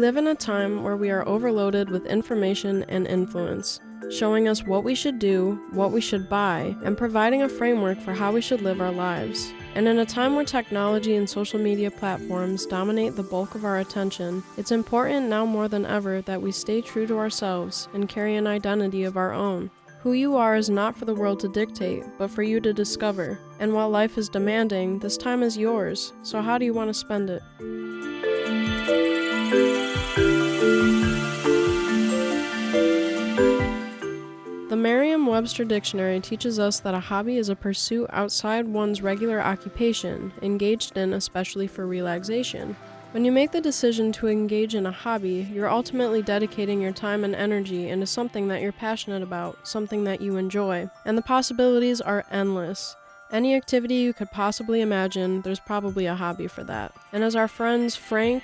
live in a time where we are overloaded with information and influence, showing us what we should do, what we should buy, and providing a framework for how we should live our lives. And in a time where technology and social media platforms dominate the bulk of our attention, it's important now more than ever that we stay true to ourselves and carry an identity of our own. Who you are is not for the world to dictate, but for you to discover. And while life is demanding, this time is yours, so how do you want to spend it? The Merriam-Webster Dictionary teaches us that a hobby is a pursuit outside one's regular occupation, engaged in especially for relaxation. When you make the decision to engage in a hobby, you're ultimately dedicating your time and energy into something that you're passionate about, something that you enjoy. And the possibilities are endless. Any activity you could possibly imagine, there's probably a hobby for that. And as our friends Frank,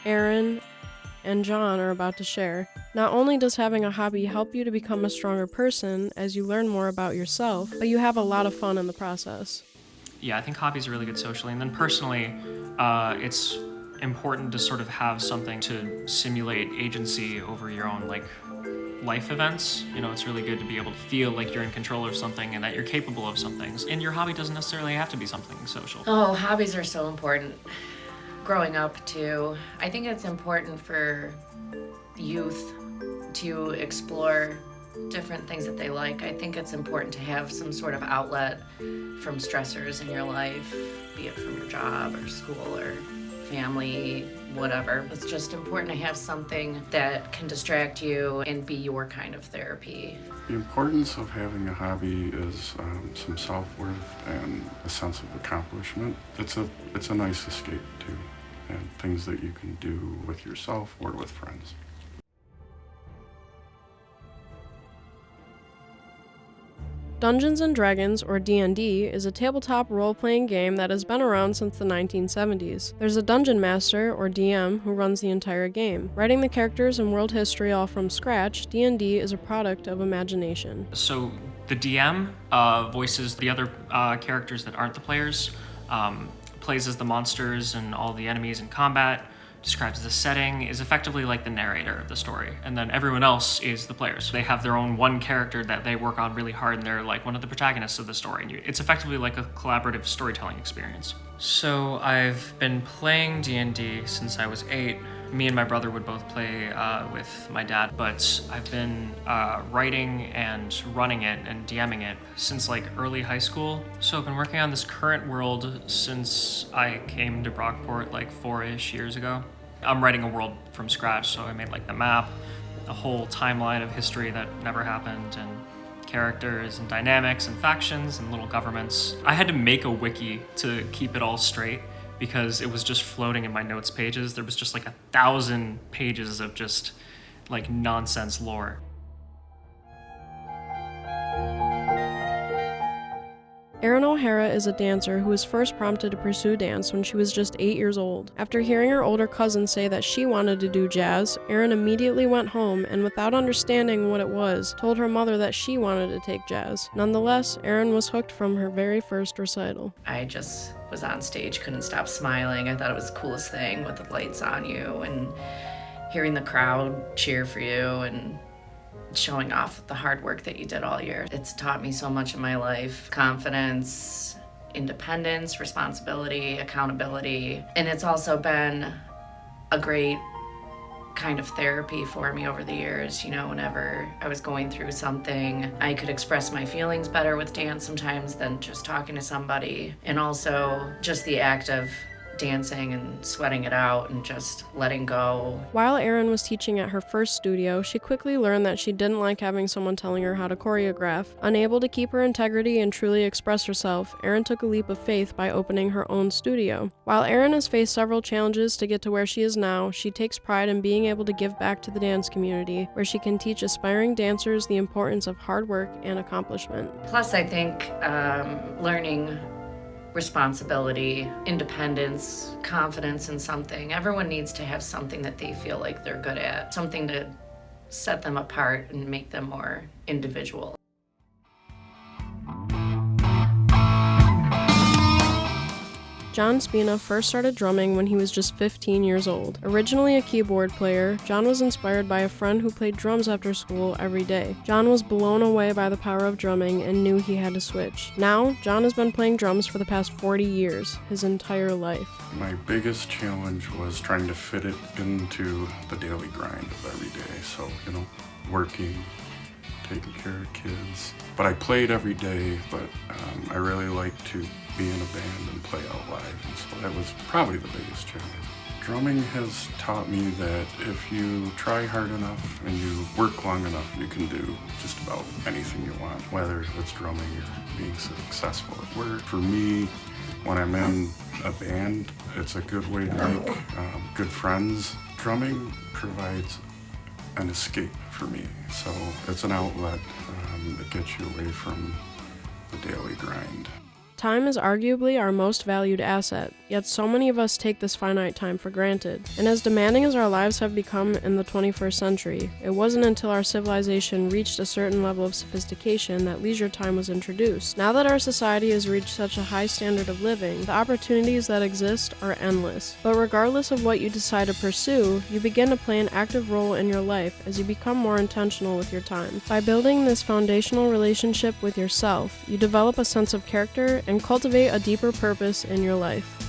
Aaron, and John are about to share, not only does having a hobby help you to become a stronger person as you learn more about yourself, but you have a lot of fun in the process. Yeah, I think hobbies are really good socially. And then personally, it's important to sort of have something to simulate agency over your own life events. It's really good to be able to feel like you're in control of something and that you're capable of some things. And your hobby doesn't necessarily have to be something social. Oh, hobbies are so important. Growing up too, I think it's important for youth to explore different things that they like. I think it's important to have some sort of outlet from stressors in your life, be it from your job or school or family, whatever. It's just important to have something that can distract you and be your kind of therapy. The importance of having a hobby is some self-worth and a sense of accomplishment. It's a nice escape too, and things that you can do with yourself or with friends. Dungeons & Dragons, or D&D, is a tabletop role-playing game that has been around since the 1970s. There's a dungeon master, or DM, who runs the entire game. Writing the characters and world history all from scratch, D&D is a product of imagination. So the DM voices the other characters that aren't the players, plays as the monsters and all the enemies in combat, describes the setting, is effectively like the narrator of the story, and then everyone else is the players. They have their own one character that they work on really hard, and they're like one of the protagonists of the story, and it's effectively like a collaborative storytelling experience. So I've been playing D&D since I was 8. Me and my brother would both play with my dad, but I've been writing and running it and DMing it since early high school. So I've been working on this current world since I came to Brockport 4-ish years ago. I'm writing a world from scratch, so I made the map, a whole timeline of history that never happened, and characters and dynamics and factions and little governments. I had to make a wiki to keep it all straight, because it was just floating in my notes pages. There was just 1,000 pages of just nonsense lore. Erin O'Hara is a dancer who was first prompted to pursue dance when she was just 8 years old. After hearing her older cousin say that she wanted to do jazz, Erin immediately went home and, without understanding what it was, told her mother that she wanted to take jazz. Nonetheless, Erin was hooked from her very first recital. I just was on stage, couldn't stop smiling. I thought it was the coolest thing with the lights on you and hearing the crowd cheer for you and showing off the hard work that you did all year. It's taught me so much in my life: confidence, independence, responsibility, accountability. And it's also been a great kind of therapy for me over the years. Whenever I was going through something, I could express my feelings better with dance sometimes than just talking to somebody. And also just the act of dancing and sweating it out and just letting go. While Erin was teaching at her first studio, she quickly learned that she didn't like having someone telling her how to choreograph. Unable to keep her integrity and truly express herself, Erin took a leap of faith by opening her own studio. While Erin has faced several challenges to get to where she is now, she takes pride in being able to give back to the dance community, where she can teach aspiring dancers the importance of hard work and accomplishment. Plus, I think learning responsibility, independence, confidence in something. Everyone needs to have something that they feel like they're good at, something to set them apart and make them more individual. John Spina first started drumming when he was just 15 years old. Originally a keyboard player, John was inspired by a friend who played drums after school every day. John was blown away by the power of drumming and knew he had to switch. Now, John has been playing drums for the past 40 years, his entire life. My biggest challenge was trying to fit it into the daily grind of every day. So, working, taking care of kids. But I played every day, but I really like to be in a band and play out live. And so that was probably the biggest challenge. Drumming has taught me that if you try hard enough and you work long enough, you can do just about anything you want, whether it's drumming or being successful at work. For me, when I'm in a band, it's a good way to make good friends. Drumming provides an escape for me, so it's an outlet that gets you away from the daily grind. Time is arguably our most valued asset, yet so many of us take this finite time for granted. And as demanding as our lives have become in the 21st century, it wasn't until our civilization reached a certain level of sophistication that leisure time was introduced. Now that our society has reached such a high standard of living, the opportunities that exist are endless. But regardless of what you decide to pursue, you begin to play an active role in your life as you become more intentional with your time. By building this foundational relationship with yourself, you develop a sense of character and cultivate a deeper purpose in your life.